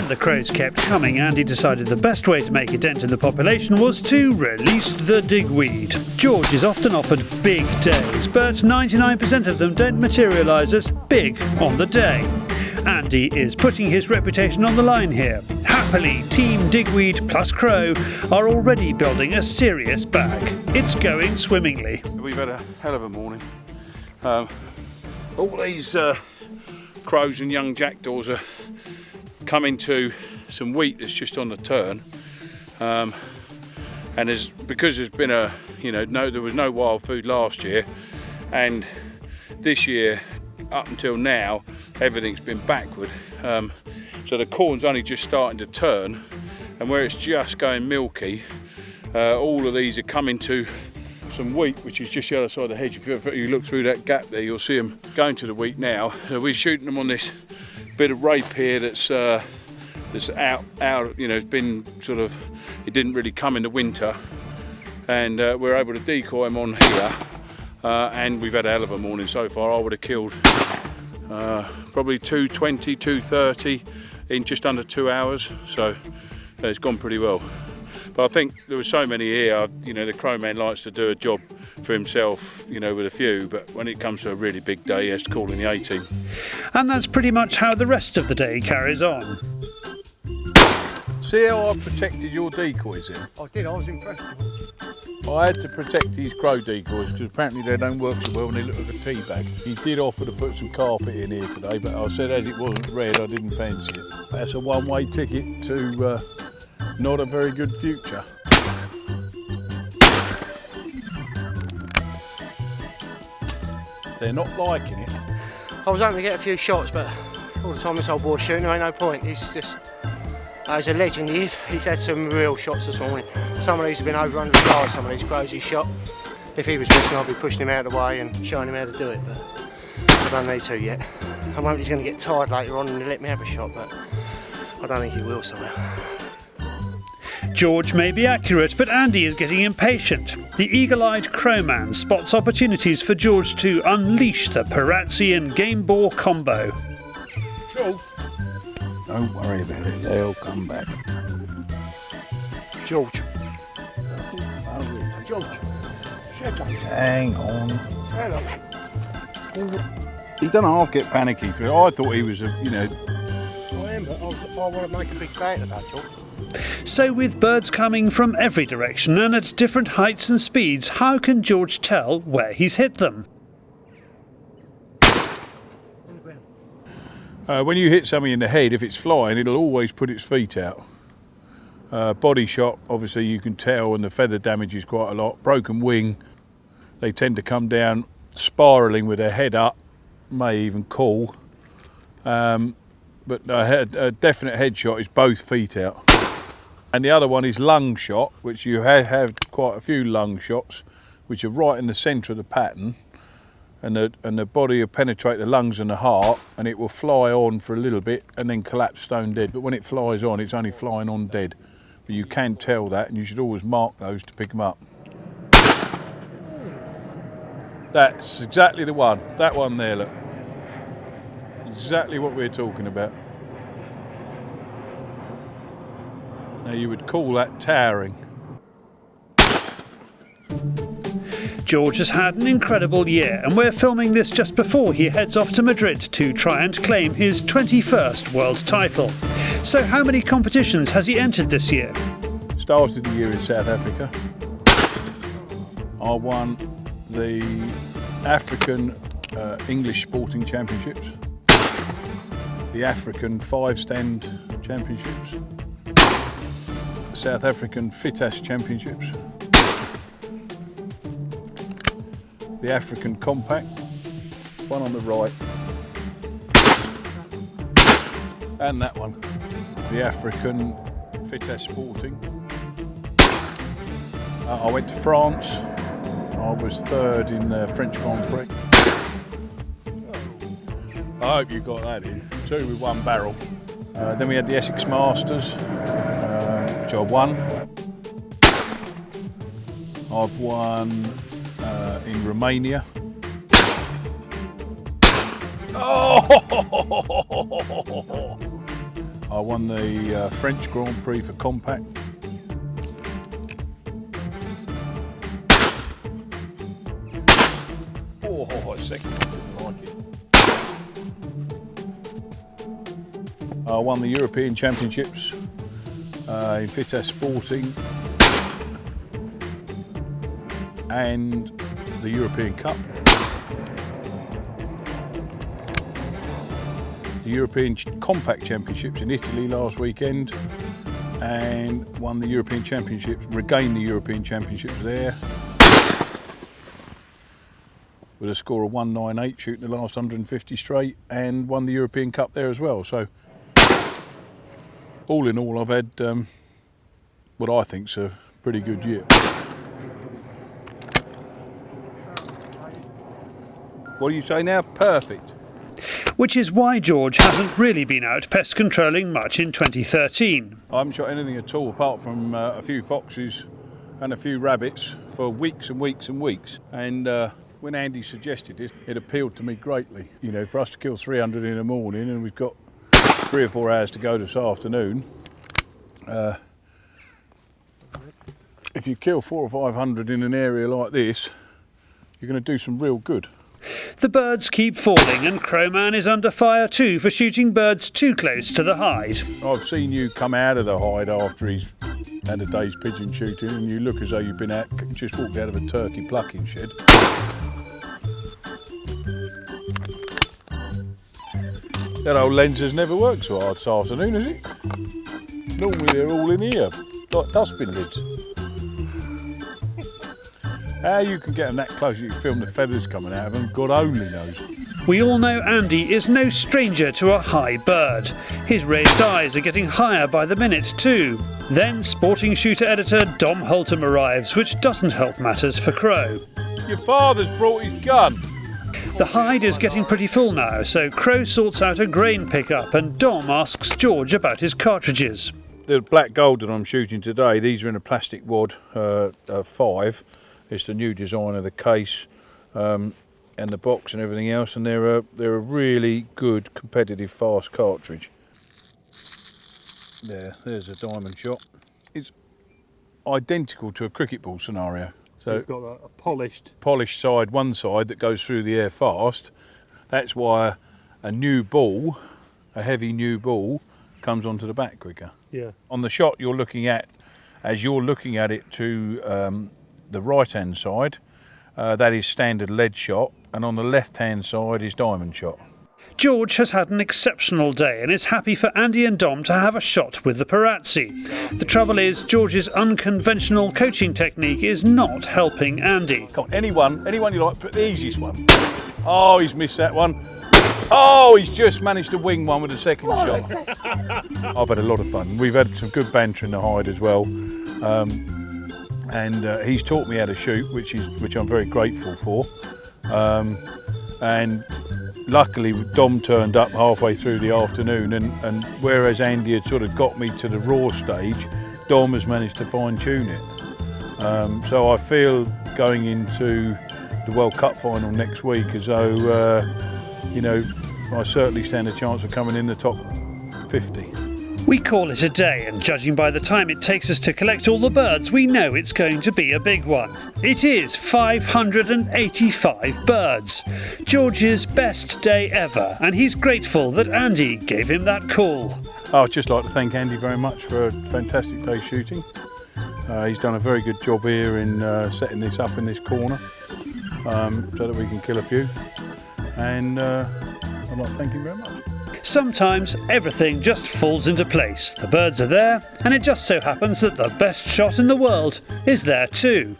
And the crows kept coming. Andy decided the best way to make a dent in the population was to release the digweed. George is often offered big days, but 99% of them don't materialise as big on the day. Andy is putting his reputation on the line here. Happily, Team Digweed plus Crow are already building a serious bag. It's going swimmingly. We've had a hell of a morning. All these crows and young jackdaws are coming to some wheat that's just on the turn, and because there's been there was no wild food last year, and this year up until now everything's been backward, so the corn's only just starting to turn, and where it's just going milky, all of these are coming to some wheat, which is just the other side of the hedge. If you look through that gap there, you'll see them going to the wheat now. We're shooting them on this bit of rape here that's out. It's been sort of, it didn't really come in the winter, and we're able to decoy them on here. And we've had a hell of a morning so far. I would have killed probably 220, 230 in just under 2 hours. So it's gone pretty well. But I think there were so many here, the crowman likes to do a job for himself, with a few, but when it comes to a really big day, he has to call in the A-team. And that's pretty much how the rest of the day carries on. See how I protected your decoys here? I did, I was impressed. I had to protect these crow decoys because apparently they don't work so well when they look like a tea bag. He did offer to put some carpet in here today, but I said as it wasn't red, I didn't fancy it. That's a one-way ticket to not a very good future. They're not liking it. I was hoping to get a few shots, but all the time this old boy's shooting, there ain't no point. He's just, he's a legend, he is. He's had some real shots this morning. Some of these have been over 100 yards, some of these crows he's shot. If he was missing, I'd be pushing him out of the way and showing him how to do it, but I don't need to yet. I'm hoping he's going to get tired later on and let me have a shot, but I don't think he will somehow. George may be accurate, but Andy is getting impatient. The eagle-eyed crowman spots opportunities for George to unleash the Parazzi game boar combo. George, don't worry about it, they'll come back. George. George. Hang on. Hello. He don't half get panicky. I thought he was I am, but I want to make a big bang about George. So with birds coming from every direction and at different heights and speeds, how can George tell where he's hit them? When you hit something in the head, if it's flying, it'll always put its feet out. Body shot, obviously you can tell, and the feather damage is quite a lot. Broken wing, they tend to come down spiralling with their head up, may even call. But a definite headshot is both feet out. And the other one is lung shot, which you have quite a few lung shots, which are right in the centre of the pattern, and the body will penetrate the lungs and the heart, and it will fly on for a little bit and then collapse stone dead. But when it flies on, it's only flying on dead. But you can tell that, and you should always mark those to pick them up. That's exactly the one. That one there, look. Exactly what we're talking about. Now you would call that towering. George has had an incredible year, and we're filming this just before he heads off to Madrid to try and claim his 21st world title. So how many competitions has he entered this year? Started the year in South Africa. I won the African English Sporting Championships, the African 5-stand championships, South African FITAS championships, the African Compact, one on the right, and that one, the African FITAS Sporting. I went to France. I was third in the French Grand Prix. I hope you got that in. 2 with 1 barrel. Then we had the Essex Masters, which I won. I've won in Romania. Oh! I won the French Grand Prix for compact. Oh, second one, didn't like it. I won the European Championships in Fites Sporting and the European Cup. The European Compact Championships in Italy last weekend and won the European Championships, regained the European Championships there with a score of 198 shooting the last 150 straight, and won the European Cup there as well. So all in all, I've had what I think's a pretty good year. What do you say now? Perfect. Which is why George hasn't really been out pest controlling much in 2013. I haven't shot anything at all apart from a few foxes and a few rabbits for weeks and weeks and weeks. And when Andy suggested this, it appealed to me greatly. You know, for us to kill 300 in the morning and we've got 3 or 4 hours to go this afternoon, if you kill 400 or 500 in an area like this, you're going to do some real good. The birds keep falling and Crowman is under fire too for shooting birds too close to the hide. I've seen you come out of the hide after he's had a day's pigeon shooting and you look as though you've been out, just walked out of a turkey plucking shed. That old lens has never worked so hard this afternoon, has it? Normally they're all in here, like dustbin lids. How you can get them that close you can film the feathers coming out of them, God only knows. We all know Andy is no stranger to a high bird. His raised eyes are getting higher by the minute too. Then sporting shooter editor Dom Holtam arrives, which doesn't help matters for Crow. Your father's brought his gun. The hide is getting pretty full now, so Crow sorts out a grain pickup and Dom asks George about his cartridges. The black gold that I'm shooting today, these are in a plastic wad 5. It's the new design of the case and the box and everything else, and they're a really good competitive fast cartridge. There's a diamond shot. It's identical to a cricket ball scenario. So you've got a polished side, one side that goes through the air fast. That's why a new ball, a heavy new ball, comes onto the back quicker. Yeah. On the shot you're looking at, as you're looking at it to the right hand side, that is standard lead shot, and on the left hand side is diamond shot. George has had an exceptional day and is happy for Andy and Dom to have a shot with the Parazzi. The trouble is, George's unconventional coaching technique is not helping Andy. Come on, anyone you like, put the easiest one. Oh, he's missed that one. Oh, he's just managed to wing one with a second shot. I've had a lot of fun. We've had some good banter in the hide as well. And he's taught me how to shoot, which I'm very grateful for. And luckily Dom turned up halfway through the afternoon, and whereas Andy had sort of got me to the raw stage, Dom has managed to fine tune it. So I feel going into the World Cup final next week as though, you know, I certainly stand a chance of coming in the top 50. We call it a day, and judging by the time it takes us to collect all the birds, we know it's going to be a big one. It is 585 birds. George's best day ever, and he's grateful that Andy gave him that call. I'd just like to thank Andy very much for a fantastic day's shooting. He's done a very good job here in setting this up in this corner so that we can kill a few. And I'd like to thank him very much. Sometimes everything just falls into place. The birds are there, and it just so happens that the best shot in the world is there too.